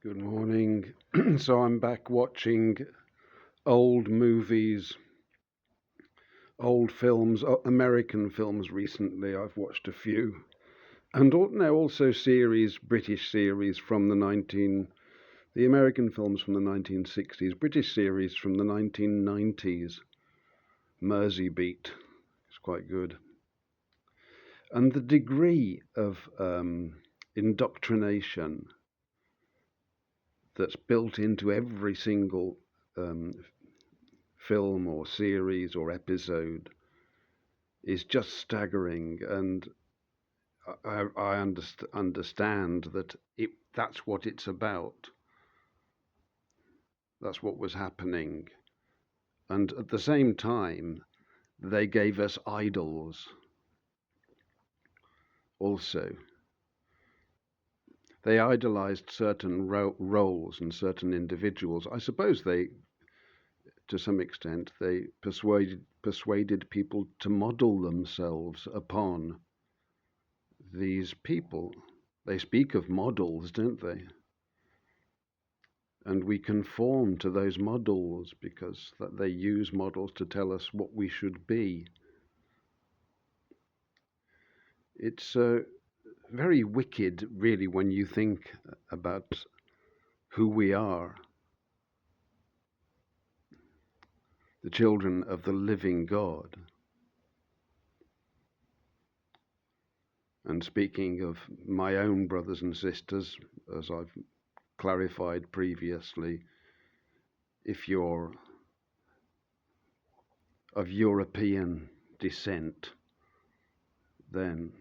Good morning. So I'm back watching old movies, old films, American films recently. I've watched a few. And now also British series from the American films from the 1960s, British series from the 1990s. Mersey Beat is quite good. And the degree of indoctrination that's built into every single um, film or series or episode is just staggering, and I understand that that's what it's about. That's what was happening, and at the same time, they gave us idols. Also, they idolized certain roles and certain individuals. I suppose to some extent, they persuaded people to model themselves upon these people. They speak of models, don't they? And we conform to those models because that they use models to tell us what we should be. It's very wicked, really, when you think about who we are, the children of the living God. And speaking of my own brothers and sisters, as I've clarified previously, if you're of European descent, then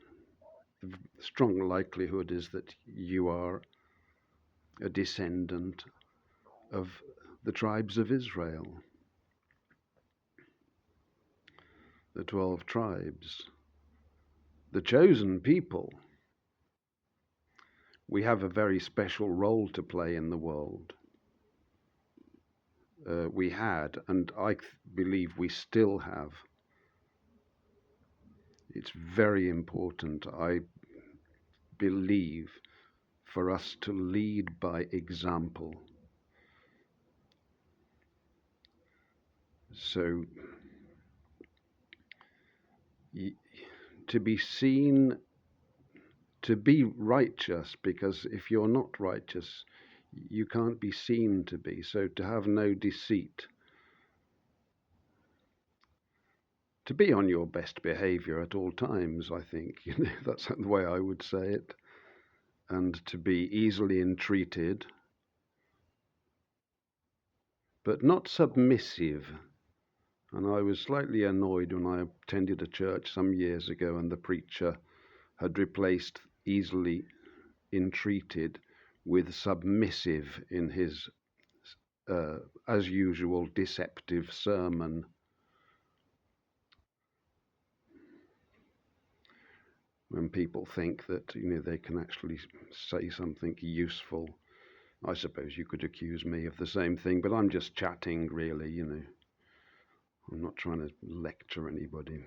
the strong likelihood is that you are a descendant of the tribes of Israel, the 12 tribes, the chosen people. We have a very special role to play in the world. We had, and I believe we still have. It's very important, I believe, for us to lead by example. So, to be seen, to be righteous, because if you're not righteous, you can't be seen to be. So to have no deceit, to be on your best behavior at all times, I think, that's the way I would say it, and to be easily entreated, but not submissive. And I was slightly annoyed when I attended a church some years ago and the preacher had replaced easily entreated with submissive in his, as usual, deceptive sermon. When people think that they can actually say something useful, I suppose you could accuse me of the same thing, but I'm just chatting, really. I'm not trying to lecture anybody.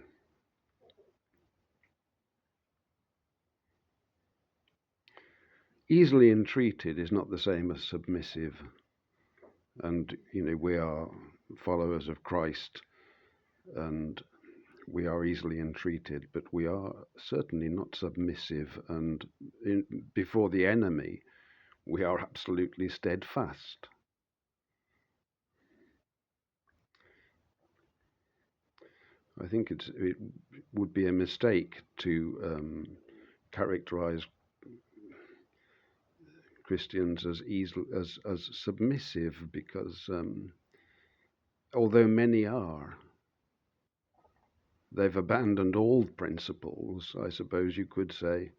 Easily entreated is not the same as submissive, and we are followers of Christ, and we are easily entreated, but we are certainly not submissive, and before the enemy we are absolutely steadfast. I think it would be a mistake to characterize Christians as submissive, because although many are, they've abandoned all principles, I suppose you could say,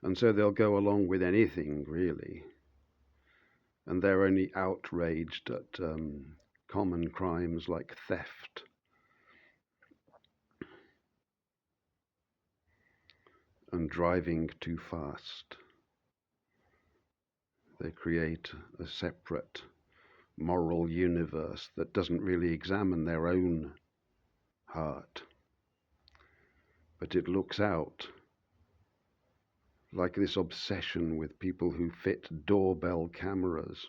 and so they'll go along with anything, really, and they're only outraged at common crimes like theft and driving too fast. They create a separate moral universe that doesn't really examine their own heart, but it looks out like this obsession with people who fit doorbell cameras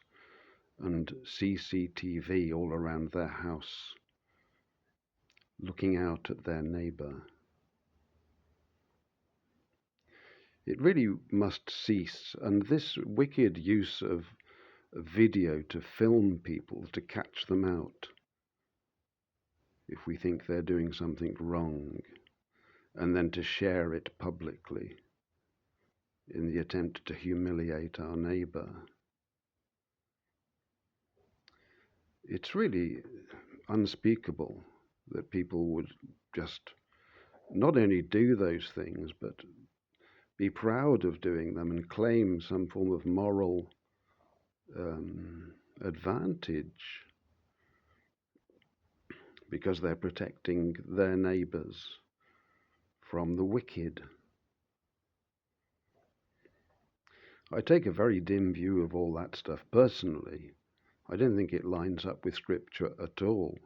and CCTV all around their house, looking out at their neighbour. It really must cease, and this wicked use of video to film people, to catch them out if we think they're doing something wrong, and then to share it publicly in the attempt to humiliate our neighbour. It's really unspeakable that people would just not only do those things, but be proud of doing them and claim some form of moral advantage because they're protecting their neighbours from the wicked. I take a very dim view of all that stuff personally. I don't think it lines up with Scripture at all.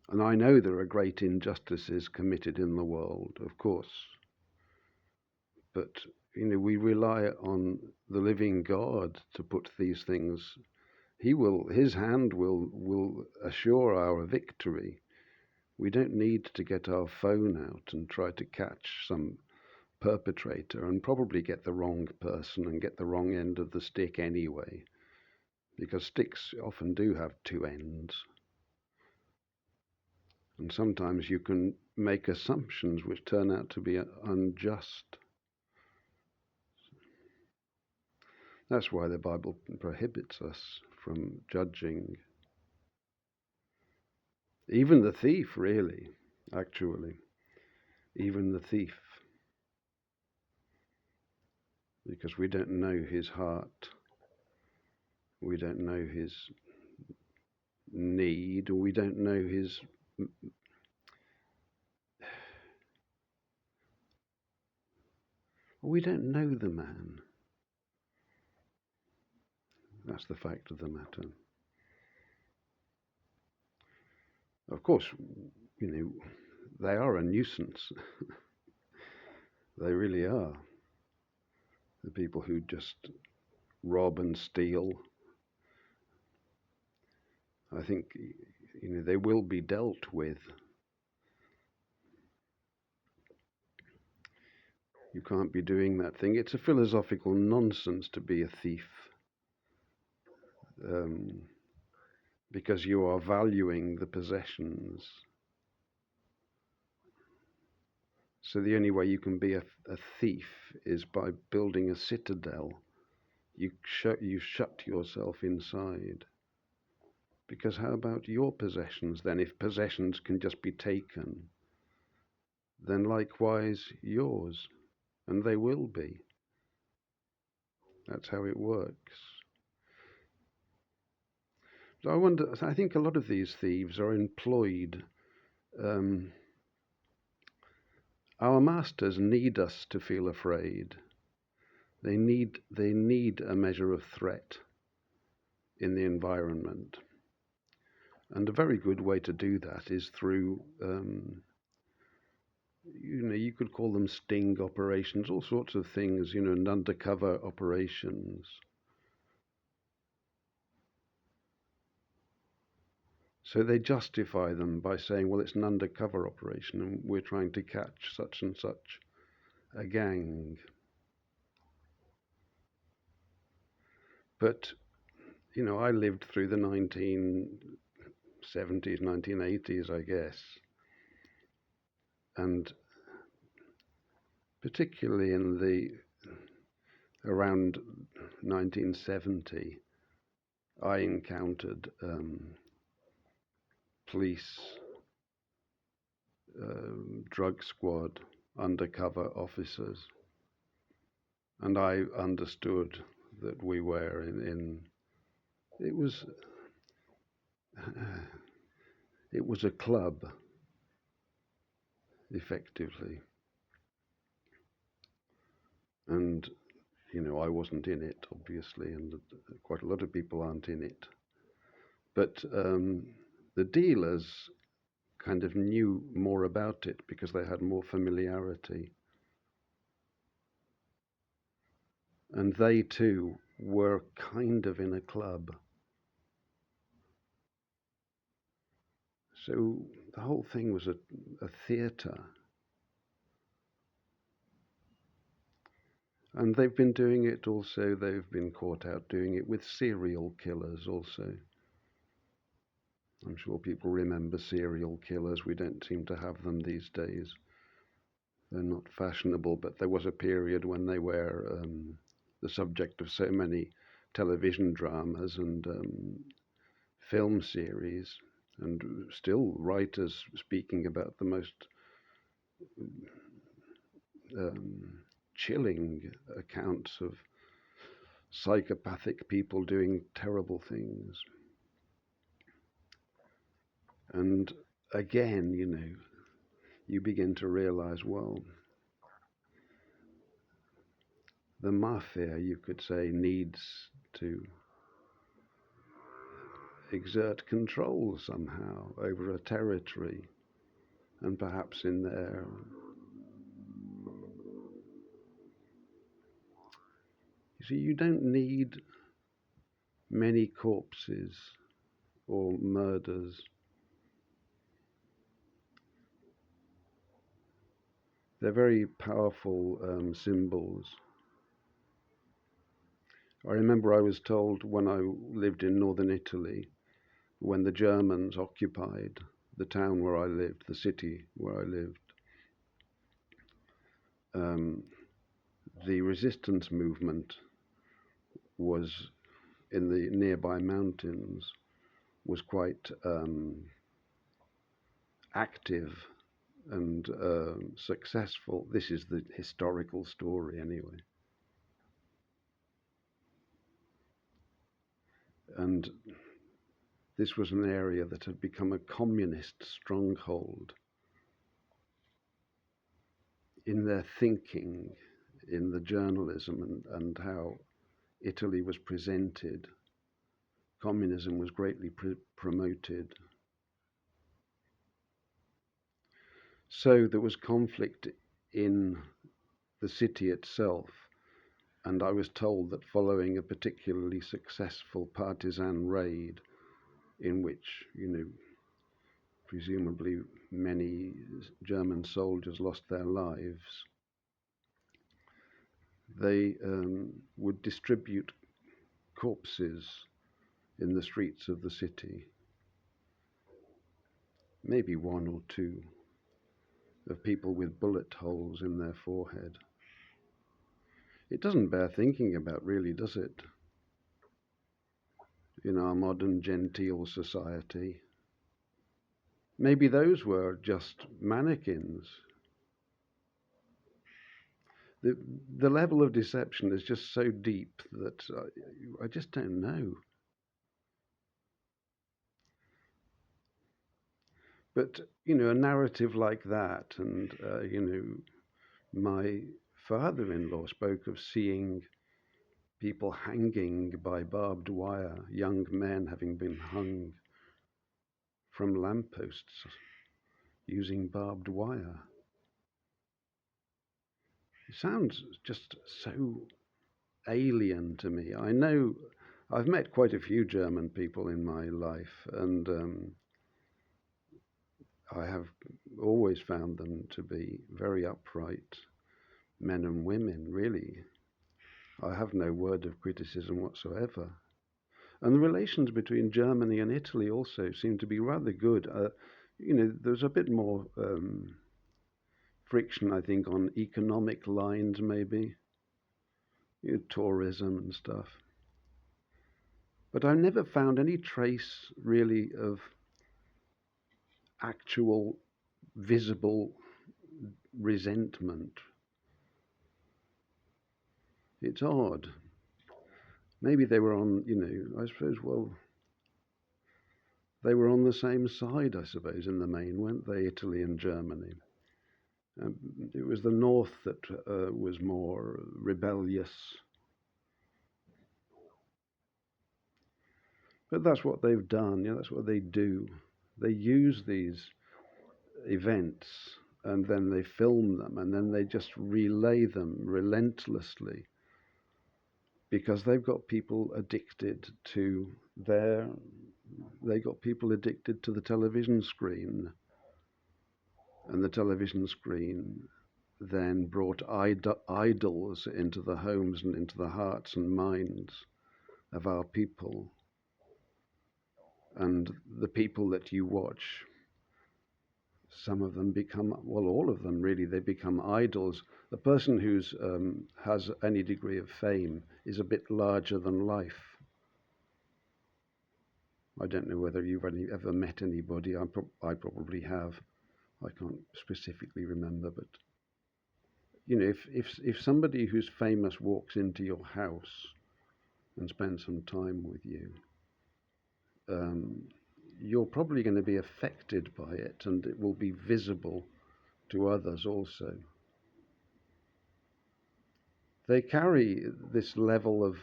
And I know there are great injustices committed in the world, of course. But, we rely on the living God to put these things. His hand will assure our victory. We don't need to get our phone out and try to catch some perpetrator and probably get the wrong person and get the wrong end of the stick anyway, because sticks often do have two ends. And sometimes you can make assumptions which turn out to be unjust. That's why the Bible prohibits us from judging. Even the thief, really, actually. Even the thief. Because we don't know his heart. We don't know his need. We don't know his... We don't know the man. That's the fact of the matter. Of course, they are a nuisance. They really are. The people who just rob and steal. I think, they will be dealt with. You can't be doing that thing. It's a philosophical nonsense to be a thief. Because you are valuing the possessions. So the only way you can be a thief is by building a citadel. You shut yourself inside. Because how about your possessions then? If possessions can just be taken, then likewise yours. And they will be. That's how it works. So I think a lot of these thieves are employed. Our masters need us to feel afraid. They need a measure of threat in the environment. And a very good way to do that is through, you could call them sting operations, all sorts of things, and undercover operations. So they justify them by saying, well, it's an undercover operation and we're trying to catch such and such a gang. But, I lived through the 1970s, 1980s, I guess. And particularly around 1970, I encountered police, drug squad, undercover officers, and I understood that we were it was a club, effectively, and I wasn't in it, obviously, and quite a lot of people aren't in it, but the dealers kind of knew more about it because they had more familiarity. And they too were kind of in a club. So the whole thing was a theatre. And they've been doing it also, they've been caught out doing it with serial killers also. I'm sure people remember serial killers. We don't seem to have them these days. They're not fashionable, but there was a period when they were the subject of so many television dramas and film series, and still writers speaking about the most chilling accounts of psychopathic people doing terrible things. And again, you begin to realize, well, the mafia, you could say, needs to exert control somehow over a territory, and perhaps in there. You see, you don't need many corpses or murders. They're very powerful symbols. I remember I was told when I lived in northern Italy, when the Germans occupied the town where I lived, the city where I lived, the resistance movement was in the nearby mountains, was quite active and successful. This is the historical story anyway. And this was an area that had become a communist stronghold in their thinking, in the journalism and how Italy was presented. Communism was greatly promoted. So there was conflict in the city itself, and I was told that following a particularly successful partisan raid in which, presumably many German soldiers lost their lives, they would distribute corpses in the streets of the city, maybe one or two, of people with bullet holes in their forehead. It doesn't bear thinking about, really, does it? In our modern genteel society. Maybe those were just mannequins. The level of deception is just so deep that I just don't know. But, a narrative like that, and, my father-in-law spoke of seeing people hanging by barbed wire, young men having been hung from lampposts using barbed wire. It sounds just so alien to me. I know I've met quite a few German people in my life, and I have always found them to be very upright men and women, really. I have no word of criticism whatsoever. And the relations between Germany and Italy also seem to be rather good. There's a bit more friction, I think, on economic lines, maybe, tourism and stuff. But I never found any trace, really, of actual visible resentment. It's odd. Maybe they were on, I suppose, well, they were on the same side, I suppose, in the main, weren't they, Italy and Germany? It was the north that was more rebellious. But that's what they've done, that's what they do. They use these events, and then they film them, and then they just relay them relentlessly because they've got people addicted to their they got people addicted to the television screen, and the television screen then brought idols into the homes and into the hearts and minds of our people. And the people that you watch, some of them become, well, all of them really, they become idols. The person who's has any degree of fame is a bit larger than life. I don't know whether you've ever met anybody. I probably have. I can't specifically remember, but you know, if somebody who's famous walks into your house and spends some time with you, you're probably going to be affected by it, and it will be visible to others also. They carry this level of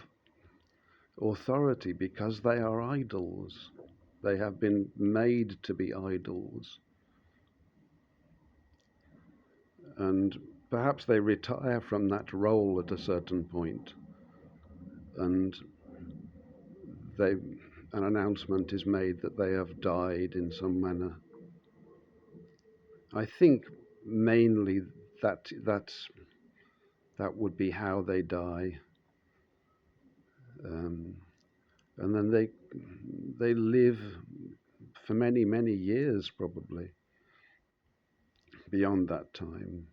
authority because they are idols. They have been made to be idols. And perhaps they retire from that role at a certain point, and an announcement is made that they have died in some manner. I think mainly that would be how they die, and then they live for many years probably beyond that time.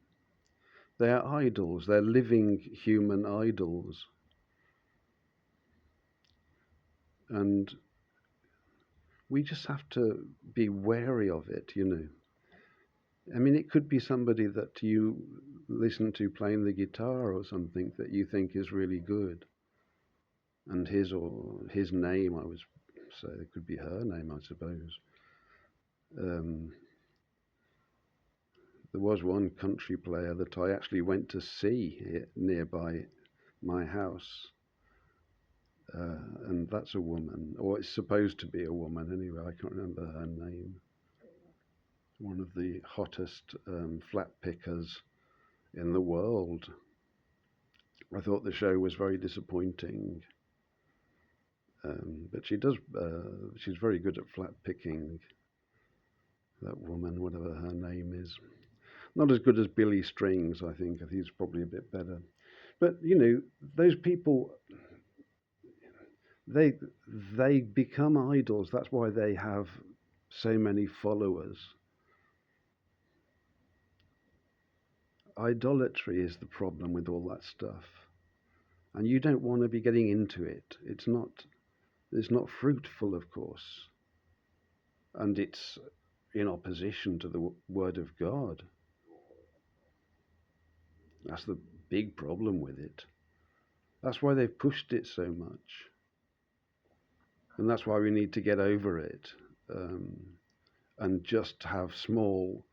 They are idols. They're living human idols, and we just have to be wary of it, you know. I mean, it could be somebody that you listen to playing the guitar or something that you think is really good, and his name, I would say, it could be her name, I suppose. There was one country player that I actually went to see nearby my house, and that's a woman, or it's supposed to be a woman anyway. I can't remember her name. One of the hottest flat pickers in the world. I thought the show was very disappointing, but she does. She's very good at flat picking. That woman, whatever her name is, not as good as Billy Strings. I think he's probably a bit better. But you know, those people, they become idols. That's why they have so many followers. Idolatry is the problem with all that stuff, and you don't want to be getting into it. It's not fruitful, of course, and it's in opposition to the Word of God. That's the big problem with it. That's why they've pushed it so much, and that's why we need to get over it, and just have small,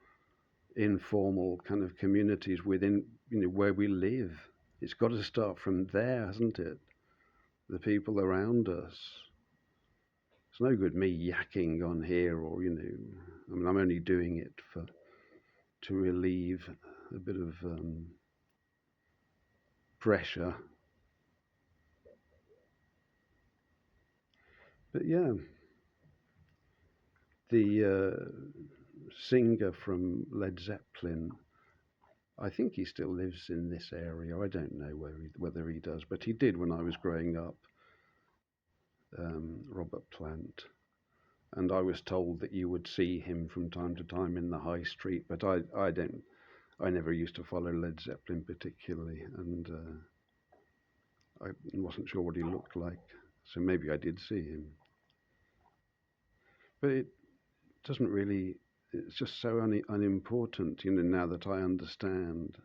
informal kind of communities within, you know, where we live. It's got to start from there, hasn't it? The people around us. It's no good me yakking on here, or, you know, I mean, I'm only doing it to relieve a bit of pressure. But yeah, the singer from Led Zeppelin, I think he still lives in this area. I don't know whether he does, but he did when I was growing up, Robert Plant. And I was told that you would see him from time to time in the high street, but I never used to follow Led Zeppelin particularly, and I wasn't sure what he looked like, so maybe I did see him. But it doesn't really, it's just so unimportant, you know, now that I understand.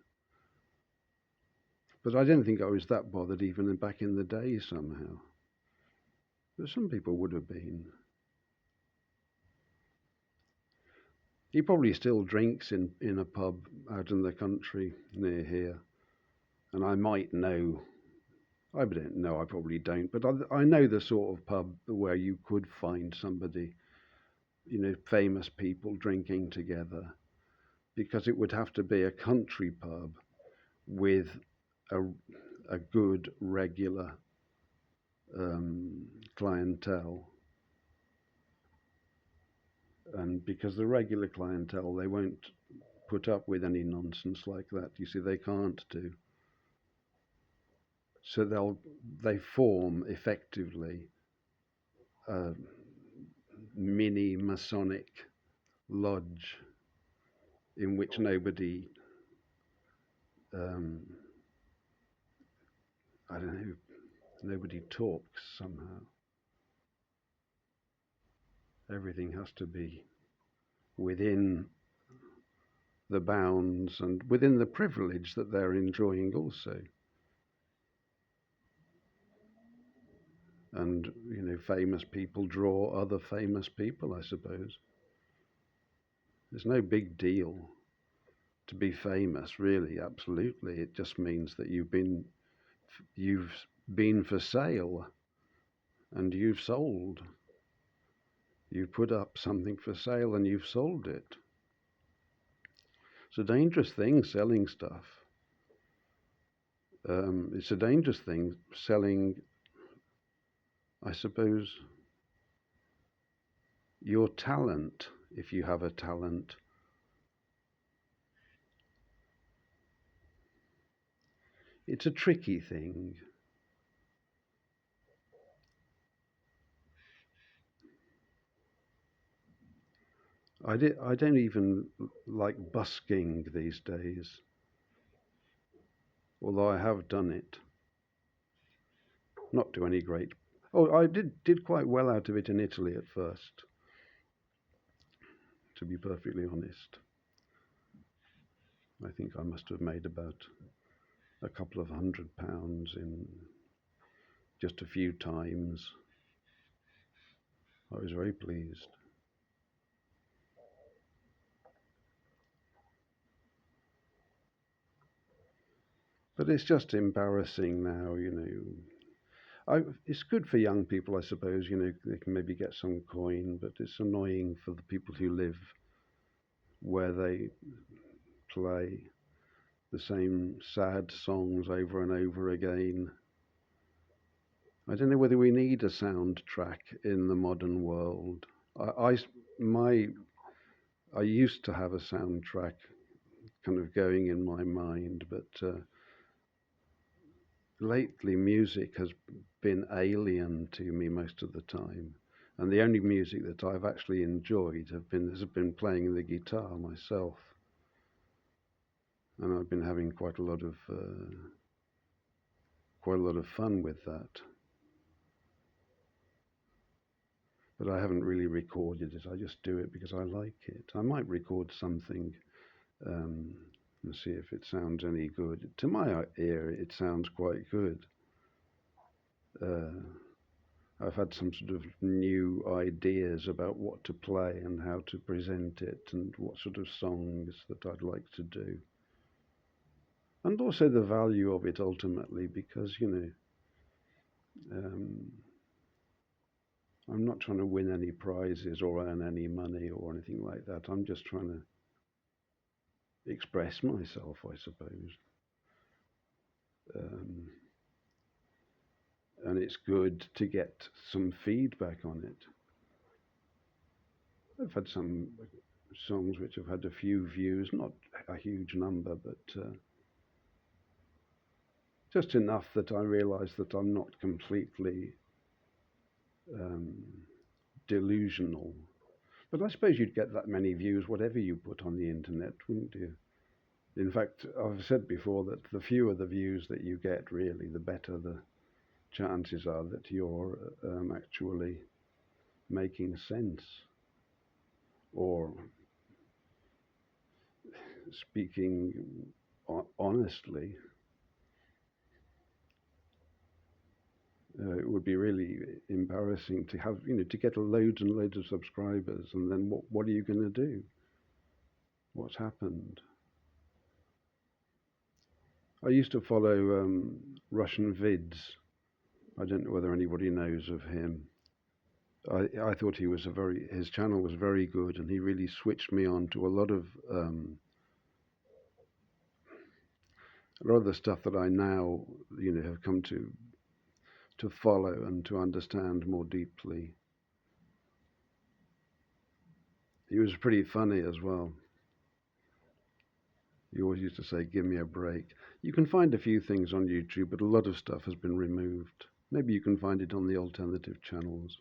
But I don't think I was that bothered even back in the day somehow. But some people would have been. He probably still drinks in a pub out in the country near here. And I might know, I don't know, I probably don't, but I know the sort of pub where you could find somebody, you know, famous people drinking together. because it would have to be a country pub with a, a good regular clientele. And because the regular clientele, they won't put up with any nonsense like that. You see, they can't do. So they form effectively a mini Masonic lodge in which um, I don't know, nobody talks somehow. Everything has to be within the bounds and within the privilege that they're enjoying also. And, famous people draw other famous people, I suppose. There's no big deal to be famous, really, absolutely. It just means that you've been for sale and you've sold. You put up something for sale and you've sold it. It's a dangerous thing, selling stuff. It's a dangerous thing, selling, I suppose, your talent, if you have a talent. It's a tricky thing. I don't even like busking these days, although I have done it. Not to any great. Oh, I did quite well out of it in Italy at first, to be perfectly honest. I think I must have made about a couple of £100 in just a few times. I was very pleased. But it's just embarrassing now, it's good for young people, I suppose, they can maybe get some coin, but it's annoying for the people who live where they play the same sad songs over and over again. I don't know whether we need a soundtrack in the modern world. I used to have a soundtrack kind of going in my mind, but lately music has been alien to me most of the time. And the only music that I've actually enjoyed has been playing the guitar myself. And I've been having quite a lot of fun with that. But I haven't really recorded it. I just do it because I like it. I might record something and see if it sounds any good. To my ear, it sounds quite good. I've had some sort of new ideas about what to play and how to present it and what sort of songs that I'd like to do. And also the value of it ultimately, because, I'm not trying to win any prizes or earn any money or anything like that. I'm just trying to express myself, I suppose. And it's good to get some feedback on it. I've had some songs which have had a few views, not a huge number, but just enough that I realise that I'm not completely delusional. But I suppose you'd get that many views whatever you put on the internet, wouldn't you? In fact, I've said before that the fewer the views that you get, really, the better the chances are that you're actually making sense or speaking honestly. It would be really embarrassing to have, to get loads and loads of subscribers, and then what are you going to do? What's happened? I used to follow Russian vids. I don't know whether anybody knows of him. I thought his channel was very good, and he really switched me on to a lot of A lot of the stuff that I now, have come to follow and to understand more deeply. He was pretty funny as well. He always used to say, "Give me a break." You can find a few things on YouTube, but a lot of stuff has been removed. Maybe you can find it on the alternative channels.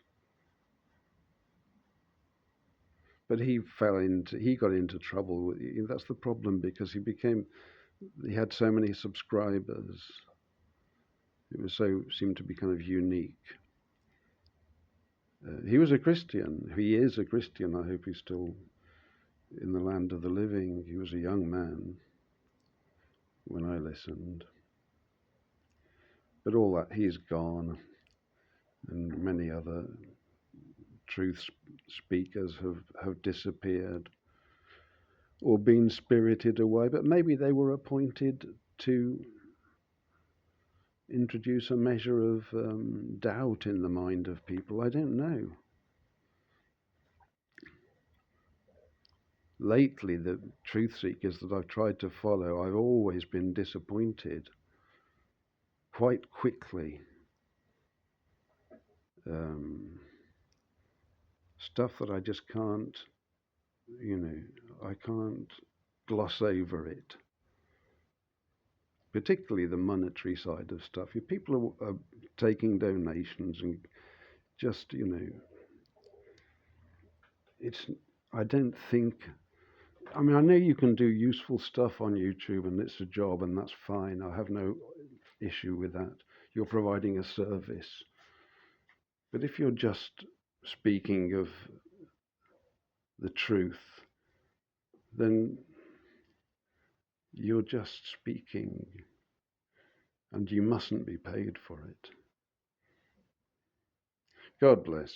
But he got into trouble. That's the problem, because he had so many subscribers. Seemed to be kind of unique. He was a Christian. He is a Christian. I hope he's still in the land of the living. He was a young man when I listened. But all that, he's gone. And many other truth speakers have disappeared or been spirited away. But maybe they were appointed to introduce a measure of doubt in the mind of people. I don't know. Lately, the truth seekers that I've tried to follow, I've always been disappointed quite quickly. Stuff that I just can't, I can't gloss over it. Particularly the monetary side of stuff. People are taking donations and just, I don't think, I know you can do useful stuff on YouTube and it's a job and that's fine. I have no issue with that. You're providing a service. But if you're just speaking of the truth, then you're just speaking and you mustn't be paid for it. God bless.